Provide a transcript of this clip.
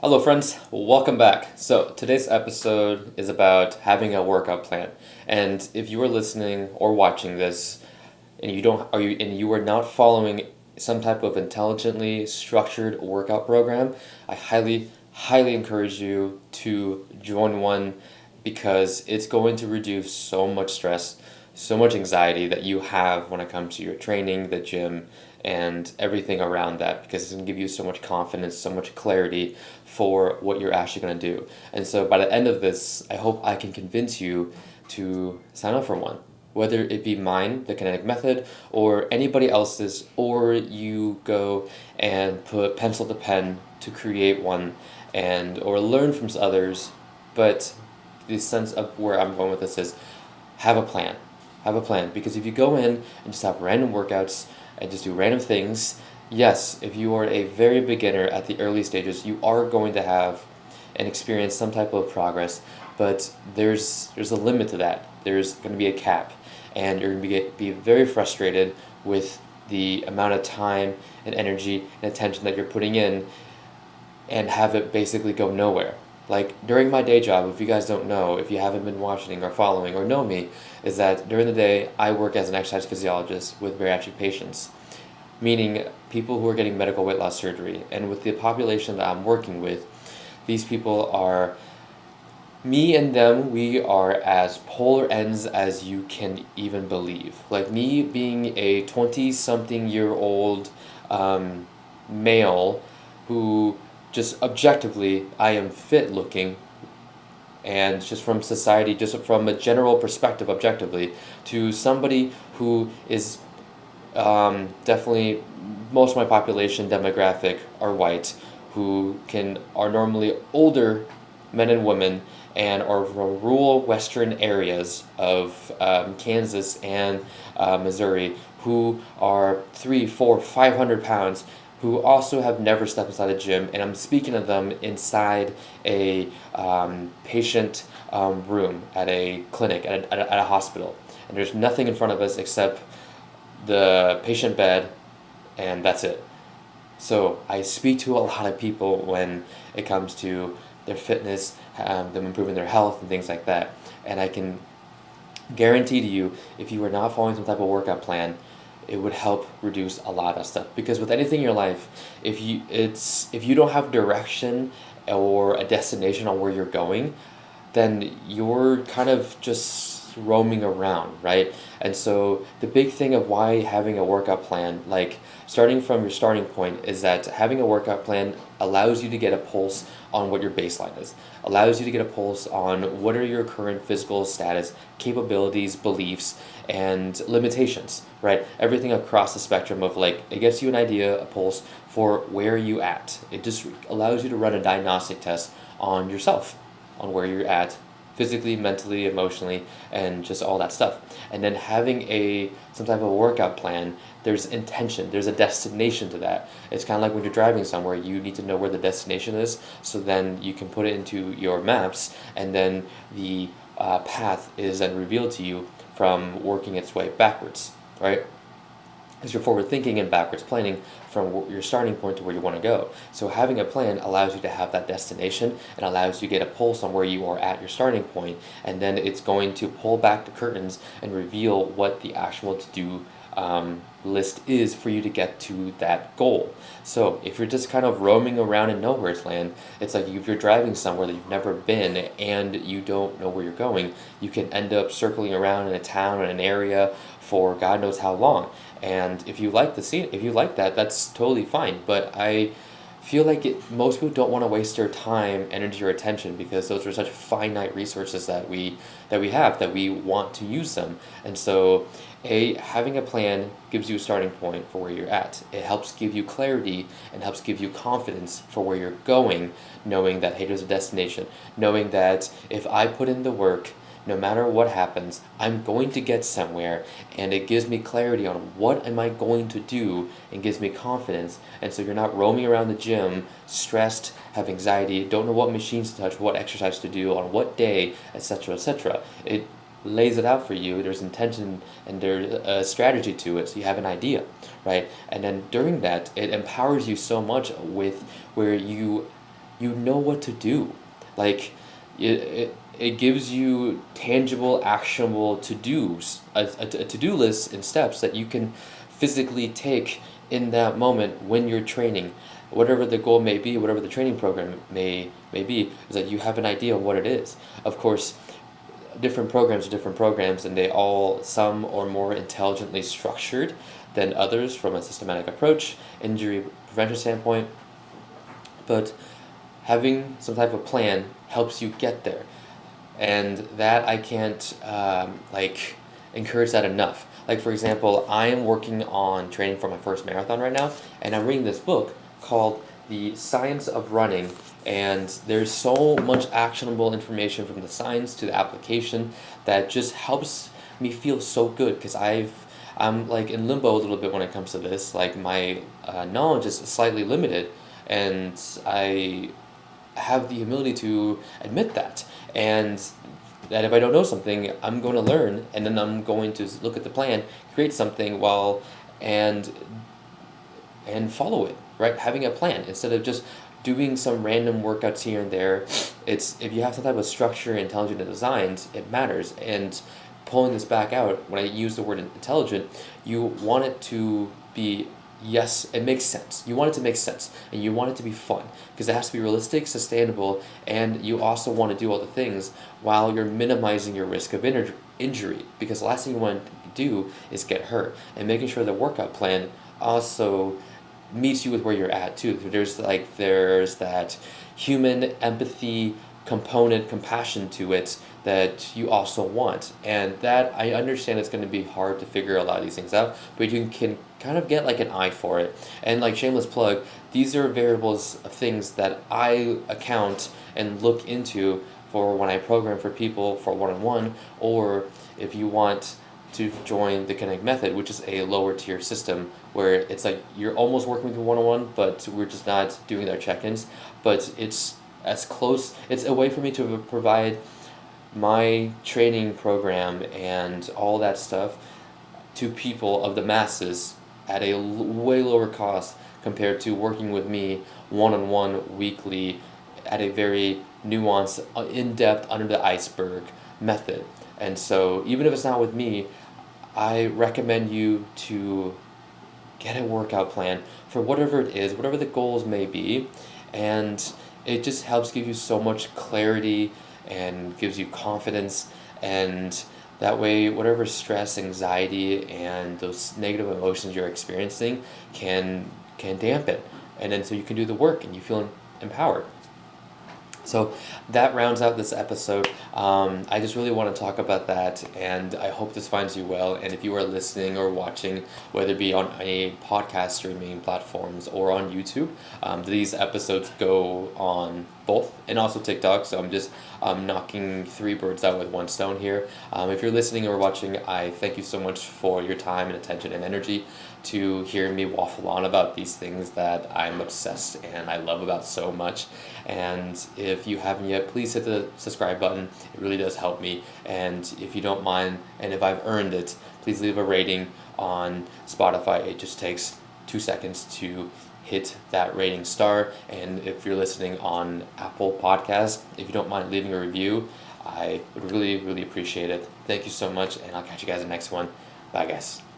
Hello, friends. Welcome back. So, today's episode is about having a workout plan. And if you are listening or watching this and you are not following some type of intelligently structured workout program, I highly encourage you to join one because it's going to reduce so much stress, so much anxiety that you have when it comes to your training, the gym, and everything around that because it's going to give you so much confidence, so much clarity for what you're actually going to do. And so by the end of this, I hope I can convince you to sign up for one. Whether it be mine, the kinetic method, or anybody else's, or you go and put pencil to pen to create one and or learn from others, but the sense of where I'm going with this is have a plan. Have a plan because if you go in and just have random workouts and just do random things, yes, if you are a very beginner at the early stages, you are going to have and experience some type of progress, but there's a limit to that. There's going to be a cap, and you're going to be very frustrated with the amount of time and energy and attention that you're putting in and have it basically go nowhere. Like during my day job, if you guys don't know, if you haven't been watching or following or know me, is that during the day I work as an exercise physiologist with bariatric patients, meaning people who are getting medical weight loss surgery. And with the population that I'm working with, these people are me and them, we are as polar ends as you can even believe. Like me being a 20 something year old male who just objectively I am fit looking and just from society, just from a general perspective objectively, to somebody who is definitely most of my population demographic are white, who are normally older men and women and are from rural western areas of Kansas and Missouri, who are 500 pounds, who also have never stepped inside a gym, and I'm speaking of them inside a patient room at a clinic, at a hospital. And there's nothing in front of us except the patient bed, and that's it. So I speak to a lot of people when it comes to their fitness, them improving their health and things like that. And I can guarantee to you, if you are not following some type of workout plan, it would help reduce a lot of stuff. Because with anything in your life, if you don't have direction or a destination on where you're going, then you're kind of just roaming around, right? And so the big thing of why having a workout plan, like starting from your starting point, is that having a workout plan allows you to get a pulse on what your baseline is, allows you to get a pulse on what are your current physical status, capabilities, beliefs, and limitations, right? Everything across the spectrum of like, it gives you an idea, a pulse for where you at. It just allows you to run a diagnostic test on yourself, on where you're at physically, mentally, emotionally, and just all that stuff. And then having some type of workout plan, there's intention, there's a destination to that. It's kind of like when you're driving somewhere, you need to know where the destination is, so then you can put it into your maps, and then the path is then revealed to you from working its way backwards, right? Because you're forward thinking and backwards planning from your starting point to where you want to go. So having a plan allows you to have that destination and allows you to get a pulse on where you are at your starting point, and then it's going to pull back the curtains and reveal what the actual to do list is for you to get to that goal. So if you're just kind of roaming around in nowhere's land, it's like if you're driving somewhere that you've never been and you don't know where you're going, you can end up circling around in a town or an area for God knows how long. And if you like the scene, if you like that, that's totally fine. But I feel like most people don't want to waste their time, energy, or attention because those are such finite resources that we have, that we want to use them. And so having a plan gives you a starting point for where you're at. It helps give you clarity and helps give you confidence for where you're going, knowing that hey, there's a destination, knowing that if I put in the work, no matter what happens, I'm going to get somewhere, and it gives me clarity on what am I going to do and gives me confidence. And so you're not roaming around the gym stressed, have anxiety, don't know what machines to touch, what exercise to do on what day, etc., etc. It lays it out for you. There's intention and there's a strategy to it, so you have an idea, right? And then during that, it empowers you so much with where you you know what to do. Like it gives you tangible, actionable to-dos, a to-do list and steps that you can physically take in that moment when you're training. Whatever the goal may be, whatever the training program may be, is that you have an idea of what it is. Of course, different programs are different programs, and they all, some are more intelligently structured than others from a systematic approach, injury prevention standpoint. But having some type of plan helps you get there, and that I can't encourage that enough. Like, for example, I am working on training for my first marathon right now, and I'm reading this book called The Science of Running, and there's so much actionable information from the science to the application that just helps me feel so good, because I'm like in limbo a little bit when it comes to this. Like, my knowledge is slightly limited, and I have the humility to admit that, and that if I don't know something, I'm going to learn, and then I'm going to look at the plan, create something and and follow it, right? Having a plan instead of just doing some random workouts here and there. It's, if you have some type of structure, intelligent designs, it matters. And pulling this back out, when I use the word intelligent, you want it to be, yes, it makes sense. You want it to make sense, and you want it to be fun, because it has to be realistic, sustainable, and you also want to do all the things while you're minimizing your risk of injury, because the last thing you want to do is get hurt. And making sure the workout plan also meets you with where you're at too. There's that human empathy component, compassion to it, that you also want. And that, I understand it's going to be hard to figure a lot of these things out, but you can kind of get like an eye for it. And like, shameless plug, these are variables of things that I account and look into for when I program for people for one-on-one, or if you want to join the Connect method, which is a lower tier system where it's like you're almost working with one-on-one, but we're just not doing their check-ins. But it's as close, it's a way for me to provide my training program and all that stuff to people of the masses at a way lower cost compared to working with me one-on-one weekly at a very nuanced, in-depth, under the iceberg method. And so even if it's not with me, I recommend you to get a workout plan for whatever it is, whatever the goals may be, and it just helps give you so much clarity and gives you confidence, and that way whatever stress, anxiety, and those negative emotions you're experiencing can dampen, and then so you can do the work and you feel empowered. So that rounds out this episode. I just really want to talk about that, and I hope this finds you well. And if you are listening or watching, whether it be on any podcast streaming platforms or on YouTube, these episodes go on both, and also TikTok. So I'm just knocking three birds out with one stone here. If you're listening or watching, I thank you so much for your time and attention and energy to hear me waffle on about these things that I'm obsessed and I love about so much. And if you haven't yet, please hit the subscribe button. It really does help me. And if you don't mind, and if I've earned it, please leave a rating on Spotify. It just takes 2 seconds to hit that rating star. And if you're listening on Apple Podcasts, if you don't mind leaving a review, I would really, really appreciate it. Thank you so much, and I'll catch you guys in the next one. Bye, guys.